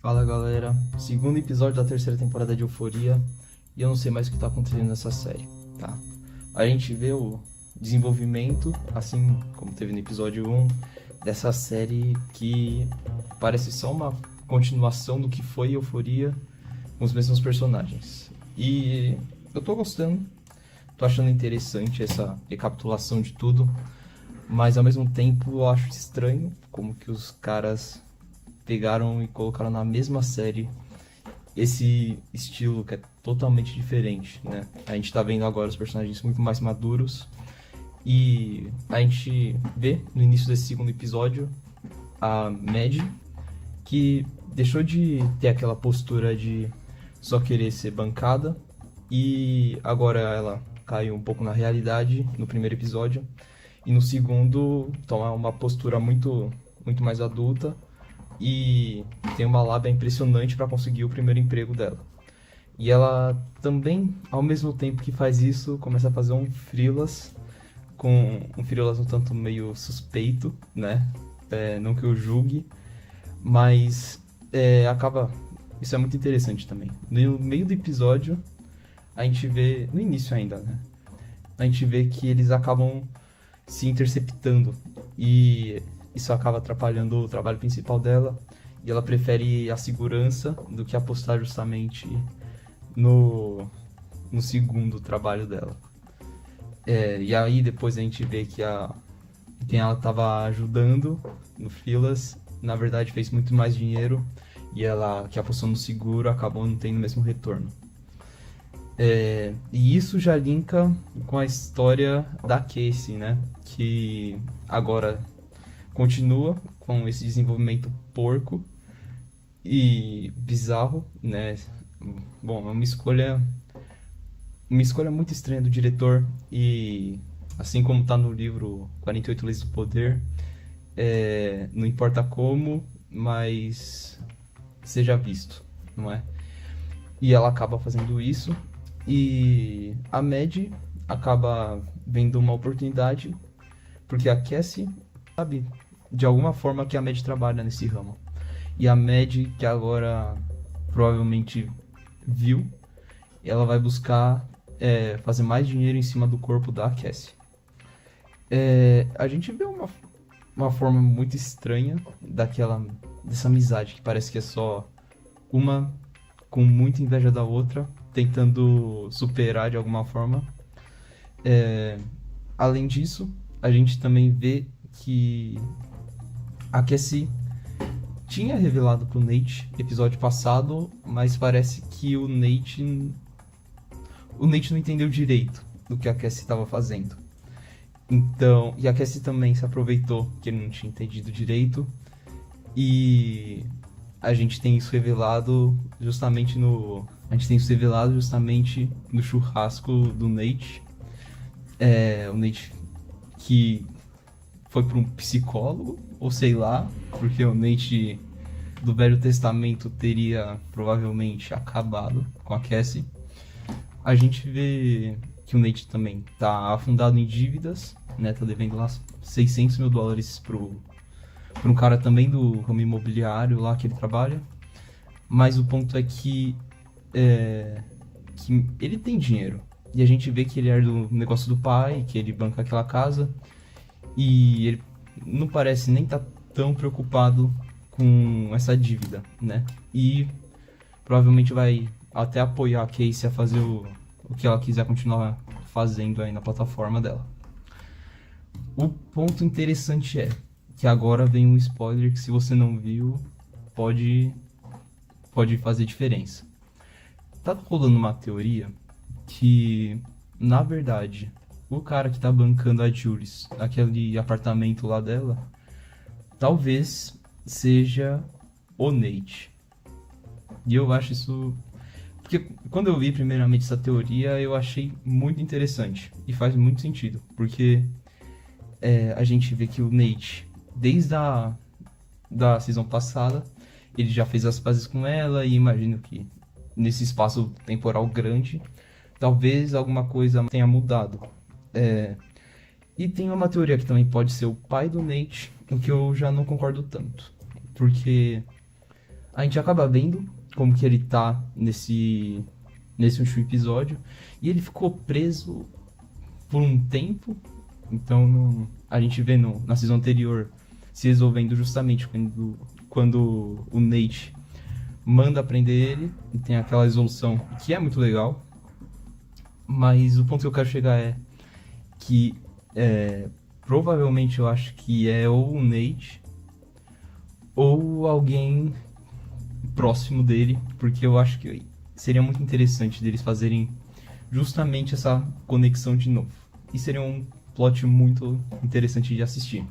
Fala galera, segundo episódio da terceira temporada de Euphoria e eu não sei mais o que tá acontecendo nessa série, tá? A gente vê o desenvolvimento, assim como teve no episódio 1, dessa série que parece só uma continuação do que foi Euphoria com os mesmos personagens. E eu tô gostando, tô achando interessante essa recapitulação de tudo, mas ao mesmo tempo eu acho estranho como que os caras pegaram e colocaram na mesma série esse estilo que é totalmente diferente, né? A gente tá vendo agora os personagens muito mais maduros e a gente vê no início desse segundo episódio a Mad, que deixou de ter aquela postura de só querer ser bancada e agora ela caiu um pouco na realidade no primeiro episódio e no segundo toma uma postura muito mais adulta e tem uma lábia impressionante para conseguir o primeiro emprego dela. E ela também, ao mesmo tempo que faz isso, começa a fazer um freelas, com um freelas um tanto meio suspeito, né? Não que eu julgue, mas acaba... Isso é muito interessante também. No meio do episódio, a gente vê... No início ainda, né? A gente vê que eles acabam se interceptando e isso acaba atrapalhando o trabalho principal dela e ela prefere a segurança do que apostar justamente no, no segundo trabalho dela. E aí depois a gente vê que quem ela estava ajudando no Filas, na verdade fez muito mais dinheiro e ela que apostou no seguro acabou não tendo o mesmo retorno. E isso já linka com a história da Casey, né? Que agora continua com esse desenvolvimento porco e bizarro, né? Bom, é uma escolha muito estranha do diretor e assim como tá no livro 48 Leis do Poder, não importa como, mas seja visto, não é? E ela acaba fazendo isso e a Mad acaba vendo uma oportunidade porque a Cassie sabe de alguma forma que a Mad trabalha nesse ramo. E a Mad, que agora provavelmente viu, ela vai buscar fazer mais dinheiro em cima do corpo da Cassie. A gente vê uma forma muito estranha dessa amizade, que parece que é só uma com muita inveja da outra, tentando superar de alguma forma. Além disso, a gente também vê que a Cassie tinha revelado pro Nate episódio passado, mas parece que o Nate não entendeu direito do que a Cassie estava fazendo. Então, e a Cassie também se aproveitou que ele não tinha entendido direito e a gente tem isso revelado justamente no churrasco do Nate. O Nate que foi para um psicólogo, ou sei lá, porque o Nate do Velho Testamento teria provavelmente acabado com a Cassie. A gente vê que o Nate também tá afundado em dívidas, né? Tá devendo lá $600 mil para um cara também do ramo imobiliário lá que ele trabalha. Mas o ponto é que ele tem dinheiro. E a gente vê que ele é do negócio do pai, que ele banca aquela casa. E ele não parece nem estar tão preocupado com essa dívida, né? E provavelmente vai até apoiar a Casey a fazer o que ela quiser continuar fazendo aí na plataforma dela. O ponto interessante é que agora vem um spoiler que se você não viu, pode fazer diferença. Tá rolando uma teoria que, na verdade, o cara que tá bancando a Jules, aquele apartamento lá dela, talvez seja o Nate. E eu acho isso... Porque quando eu vi primeiramente essa teoria, eu achei muito interessante. E faz muito sentido. Porque a gente vê que o Nate, desde da season passada, ele já fez as pazes com ela e imagino que nesse espaço temporal grande, talvez alguma coisa tenha mudado. E tem uma teoria que também pode ser o pai do Nate, o que eu já não concordo tanto. Porque A gente acaba vendo como que ele tá nesse último episódio. E ele ficou preso por um tempo. Então a gente vê na season anterior se resolvendo justamente quando o Nate manda prender ele. E tem aquela resolução que é muito legal. Mas o ponto que eu quero chegar é que provavelmente eu acho que é ou o Nate ou alguém próximo dele, porque eu acho que seria muito interessante deles fazerem justamente essa conexão de novo. E seria um plot muito interessante de assistir.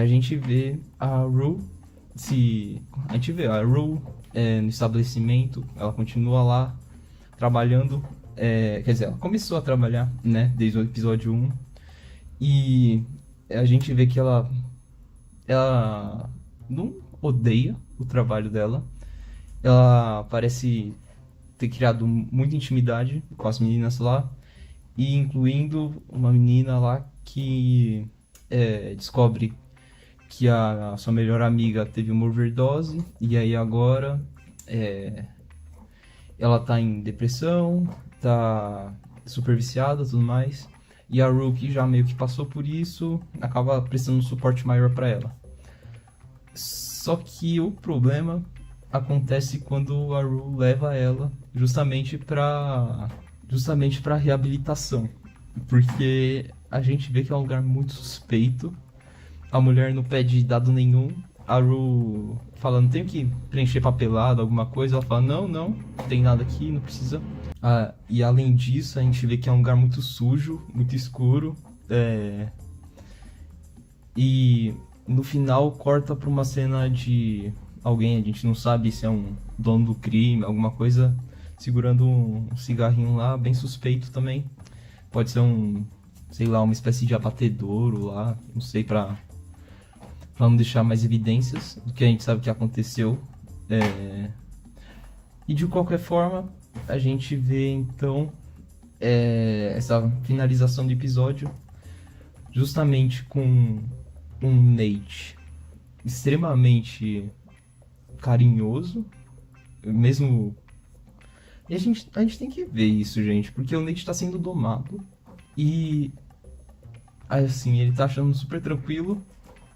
A gente vê a Rue no estabelecimento, ela continua lá trabalhando. Quer dizer, ela começou a trabalhar, né, desde o episódio 1. E a gente vê que ela não odeia o trabalho dela. Ela parece ter criado muita intimidade com as meninas lá, e incluindo uma menina lá que descobre que a sua melhor amiga teve uma overdose, e aí agora ela tá em depressão, tá super viciada e tudo mais. E a Rookie já meio que passou por isso, acaba prestando um suporte maior para ela. Só que o problema acontece quando a Rue leva ela justamente para reabilitação, porque a gente vê que é um lugar muito suspeito. A mulher não pede dado nenhum. A Rue fala, não tenho que preencher papelada, alguma coisa. Ela fala, não tem nada aqui, não precisa. E além disso, a gente vê que é um lugar muito sujo, muito escuro. E no final corta pra uma cena de alguém, a gente não sabe se é um dono do crime, alguma coisa, segurando um cigarrinho lá, bem suspeito também. Pode ser uma espécie de abatedouro lá, não sei, pra não deixar mais evidências do que a gente sabe que aconteceu. E de qualquer forma, a gente vê então essa finalização do episódio justamente com um Nate extremamente carinhoso, mesmo. E a gente tem que ver isso, gente, porque o Nate tá sendo domado e assim, ele tá achando super tranquilo.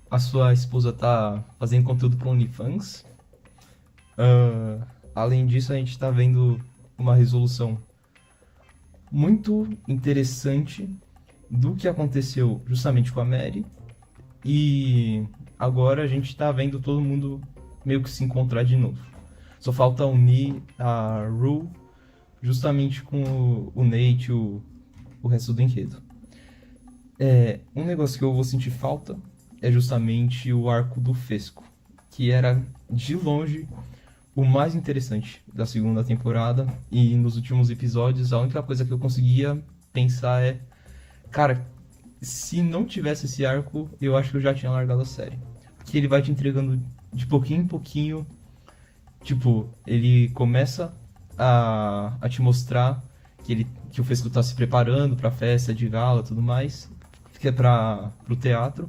A sua esposa tá fazendo conteúdo pro OnlyFans. Além disso, a gente tá vendo uma resolução muito interessante do que aconteceu justamente com a Mary. E agora a gente tá vendo todo mundo meio que se encontrar de novo. Só falta unir a Rue justamente com o Nate e o resto do enredo. Um negócio que eu vou sentir falta é justamente o arco do Fesco, que era de longe o mais interessante da segunda temporada. E nos últimos episódios a única coisa que eu conseguia pensar é, cara, se não tivesse esse arco, eu acho que eu já tinha largado a série. Porque ele vai te entregando de pouquinho em pouquinho. Tipo, ele começa a te mostrar que o Fesco tá se preparando pra festa de gala e tudo mais, que é pro teatro.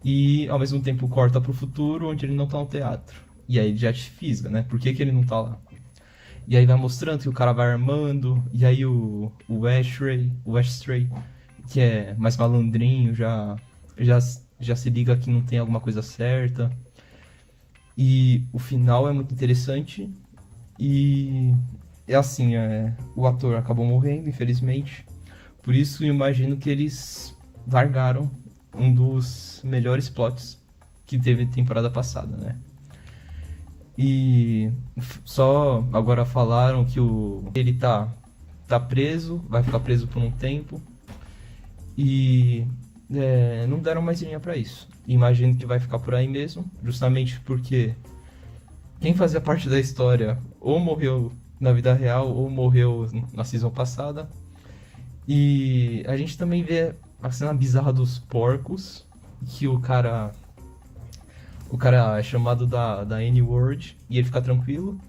E ao mesmo tempo corta pro futuro, onde ele não tá no teatro. E aí ele já te fisga, né? Por que ele não tá lá? E aí vai mostrando que o cara vai armando. E aí o Ashtray, que é mais malandrinho, já se liga que não tem alguma coisa certa. E o final é muito interessante. E é assim, o ator acabou morrendo, infelizmente. Por isso eu imagino que eles largaram um dos melhores plots que teve temporada passada, né? E só agora falaram que ele tá preso, vai ficar preso por um tempo. E não deram mais linha pra isso. Imagino que vai ficar por aí mesmo, justamente porque quem fazia parte da história ou morreu na vida real ou morreu na season passada. E a gente também vê a cena bizarra dos porcos, que o cara é chamado da N-word e ele fica tranquilo,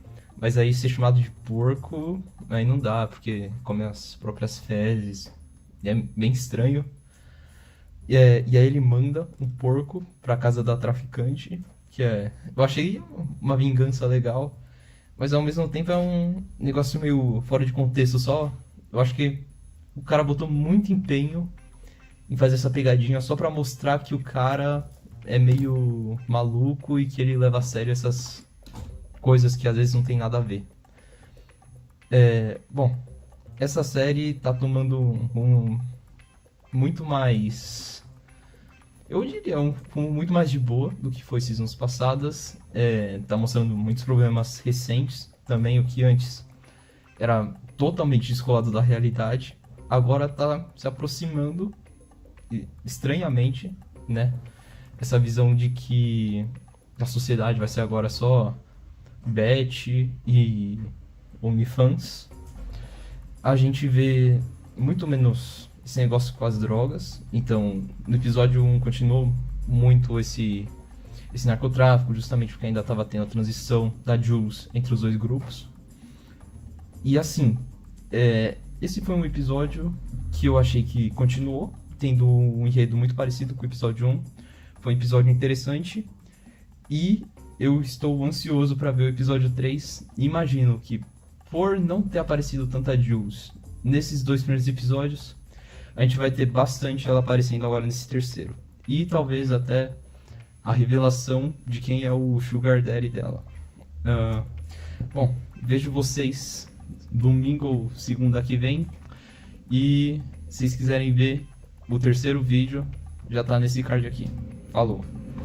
mas aí ser chamado de porco, aí não dá, porque come as próprias fezes, e é bem estranho. E aí ele manda um porco pra casa da traficante, Eu achei uma vingança legal, mas ao mesmo tempo é um negócio meio fora de contexto só. Eu acho que o cara botou muito empenho em fazer essa pegadinha só pra mostrar que o cara é meio maluco e que ele leva a sério essas coisas que às vezes não tem nada a ver. Bom, essa série tá tomando um muito mais, eu diria, um rumo muito mais de boa do que foi seasons passadas. Tá mostrando muitos problemas recentes também, o que antes era totalmente descolado da realidade, agora tá se aproximando estranhamente, né? Essa visão de que a sociedade vai ser agora só Bet e OnlyFans. A gente vê muito menos esse negócio com as drogas. Então, no episódio 1 continuou muito esse narcotráfico, justamente porque ainda estava tendo a transição da Jules entre os dois grupos. E assim, esse foi um episódio que eu achei que continuou tendo um enredo muito parecido com o episódio 1. Foi um episódio interessante e eu estou ansioso para ver o episódio 3. Imagino que, por não ter aparecido tanta Jules nesses 2 primeiros episódios, a gente vai ter bastante ela aparecendo agora nesse terceiro. E talvez até a revelação de quem é o Sugar Daddy dela. Bom, vejo vocês domingo ou segunda que vem. E se vocês quiserem ver o terceiro vídeo, já tá nesse card aqui. Falou!